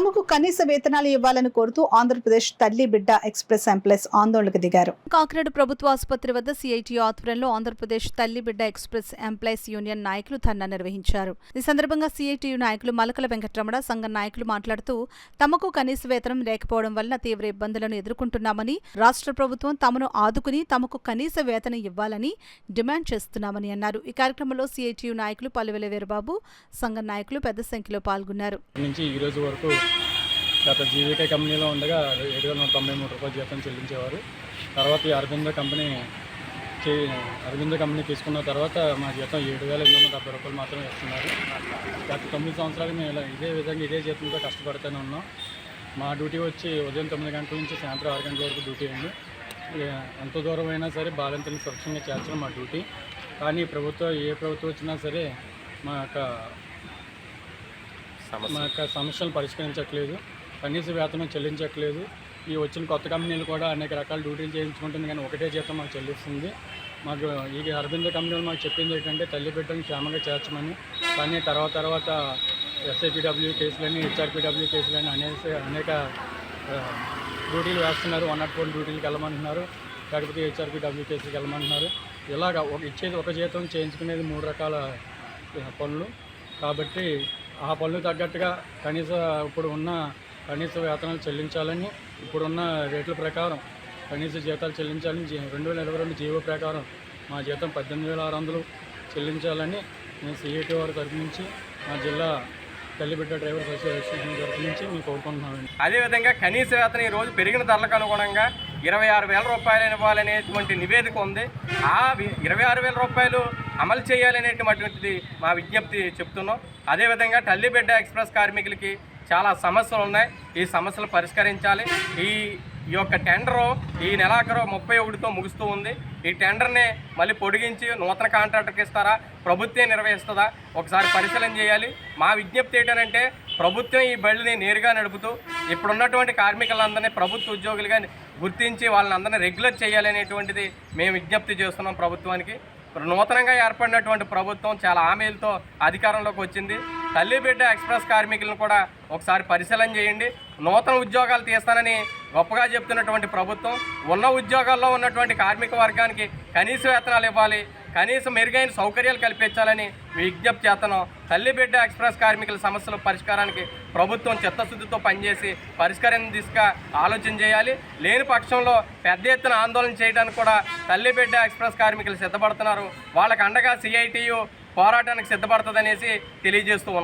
తమకు కనీస వేతనాలు ఇవ్వాలని కోరుతూ ఆంధ్రప్రదేశ్ తల్లి బిడ్డ ఎక్స్ప్రెస్ ఎంప్లాయీస్ ఆందోళనకు దిగారు. కాకినాడ ప్రభుత్వ ఆసుపత్రి వద్ద సిఐటి ఆధ్వర్యంలో ఆంధ్రప్రదేశ్ తల్లి బిడ్డ ఎక్స్ప్రెస్ ఎంప్లాయీస్ యూనియన్ నాయకులు ధర్నా నిర్వహించారు. ఈ సందర్భంగా సిఐటియు నాయకులు మలకల వెంకటరమణ సంఘం నాయకులు మాట్లాడుతూ తమకు కనీస వేతనం లేకపోవడం వల్ల తీవ్ర ఇబ్బందులను ఎదుర్కొంటున్నామని, రాష్ట్ర ప్రభుత్వం తమను ఆదుకుని తమకు కనీస వేతనం ఇవ్వాలని డిమాండ్ చేస్తున్నామని అన్నారు. ఈ కార్యక్రమంలో సిఐటియు నాయకులు పల్లువెల వీరబాబు, సంఘం నాయకులు పెద్ద సంఖ్యలో పాల్గొన్నారు. ఈ రోజు వరకు గత జీవికే కంపెనీలో ఉండగా 793 రూపాయలు జీతం చెల్లించేవారు. తర్వాత ఈ అరవిందో కంపెనీ తీసుకున్న తర్వాత మా జీతం 7,870 రూపాయలు మాత్రమే ఇస్తున్నారు. గత 9 సంవత్సరాలు మేము ఇదే జీతంతో కష్టపడుతూనే ఉన్నాం. మా డ్యూటీ వచ్చి ఉదయం 9 గంటల నుంచి సాయంత్రం 6 గంటల వరకు డ్యూటీ అండి. ఎంత దూరం అయినా సరే బాలింతలను సురక్షంగా చేర్చడం మా డ్యూటీ. కానీ ఏ ప్రభుత్వం వచ్చినా సరే మా యొక్క సమస్యలు పరిష్కరించట్లేదు, కనీస వేతనం చెల్లించట్లేదు. ఈ వచ్చిన కొత్త కంపెనీలు కూడా అనేక రకాల డ్యూటీలు చేయించుకుంటుంది, కానీ ఒకటే జీతం మాకు చెల్లిస్తుంది. మాకు ఈ అరవింద కంపెనీలు మాకు చెప్పింది ఏంటంటే తల్లి బిడ్డను క్షేమంగా చేర్చమని. కానీ తర్వాత ఎస్ఐపిడబ్ల్యూ కేసులని, హెచ్ఆర్పిడబ్ల్యూ కేసులని అనేక డ్యూటీలు వేస్తున్నారు. 104 డ్యూటీలకు వెళ్ళమంటున్నారు, లేకపోతే హెచ్ఆర్పిడబ్ల్యూ కేసులకు వెళ్ళమంటున్నారు. ఇలాగ ఇచ్చేది ఒక జీతం, చేయించుకునేది 3 రకాల పనులు. కాబట్టి ఆ పనులు తగ్గట్టుగా ఇప్పుడు ఉన్న కనీస వేతనాలు చెల్లించాలని, ఇప్పుడున్న రేట్ల ప్రకారం కనీస జీతాలు చెల్లించాలని, 2022 జీవో ప్రకారం మా జీతం 18,600 చెల్లించాలని నేను సిఐటి వారి తరఫు నుంచి, మా జిల్లా తల్లిబిడ్డ డ్రైవర్స్ అసోసియేషన్ తరఫు నుంచి మేము కోరుకుంటున్నామండి. అదేవిధంగా కనీస వేతనం ఈరోజు పెరిగిన ధరలకు అనుగుణంగా 26,000 రూపాయలు ఇవ్వాలనేటువంటి నివేదిక ఉంది. ఆ 26,000 రూపాయలు అమలు చేయాలనేటువంటిది మా విజ్ఞప్తి చెప్తున్నాం. అదేవిధంగా తల్లి బిడ్డ ఎక్స్ప్రెస్ కార్మికులకి చాలా సమస్యలు ఉన్నాయి. ఈ సమస్యలు పరిష్కరించాలి. ఈ యొక్క టెండరు ఈ నెలాఖరు 31తో ముగుస్తూ ఉంది. ఈ టెండర్ని మళ్ళీ పొడిగించి నూతన కాంట్రాక్టర్కి ఇస్తారా, ప్రభుత్వం నిర్వహిస్తుందా, ఒకసారి పరిశీలన చేయాలి. మా విజ్ఞప్తి ఏంటంటే ప్రభుత్వం ఈ బళ్ళని నేరుగా నడుపుతూ ఇప్పుడున్నటువంటి కార్మికులందరినీ ప్రభుత్వ ఉద్యోగులుగా గుర్తించి వాళ్ళందరినీ రెగ్యులర్ చేయాలనేటువంటిది మేము విజ్ఞప్తి చేస్తున్నాం ప్రభుత్వానికి. నూతనంగా ఏర్పడినటువంటి ప్రభుత్వం చాలా హామీలతో అధికారంలోకి వచ్చింది. తల్లి బిడ్డ ఎక్స్ప్రెస్ కార్మికులను కూడా ఒకసారి పరిశీలన చేయండి. నూతన ఉద్యోగాలు తీస్తానని గొప్పగా చెప్తున్నటువంటి ప్రభుత్వం ఉన్న ఉద్యోగాల్లో ఉన్నటువంటి కార్మిక వర్గానికి కనీస వేతనాలు ఇవ్వాలి, కనీసం మెరుగైన సౌకర్యాలు కల్పించాలని విజ్ఞప్తి చేస్తున్నాం. తల్లి బిడ్డ ఎక్స్ప్రెస్ కార్మికుల సమస్యల పరిష్కారానికి ప్రభుత్వం చిత్తశుద్ధితో పనిచేసి పరిష్కారం దిశగా ఆలోచన చేయాలి. లేని పక్షంలో పెద్ద ఎత్తున ఆందోళన చేయడానికి కూడా తల్లి బిడ్డ ఎక్స్ప్రెస్ కార్మికులు సిద్ధపడుతున్నారు. వాళ్ళకు అండగా సిఐటియు పోరాటానికి సిద్ధపడుతుందనేసి తెలియజేస్తూ ఉన్నాం.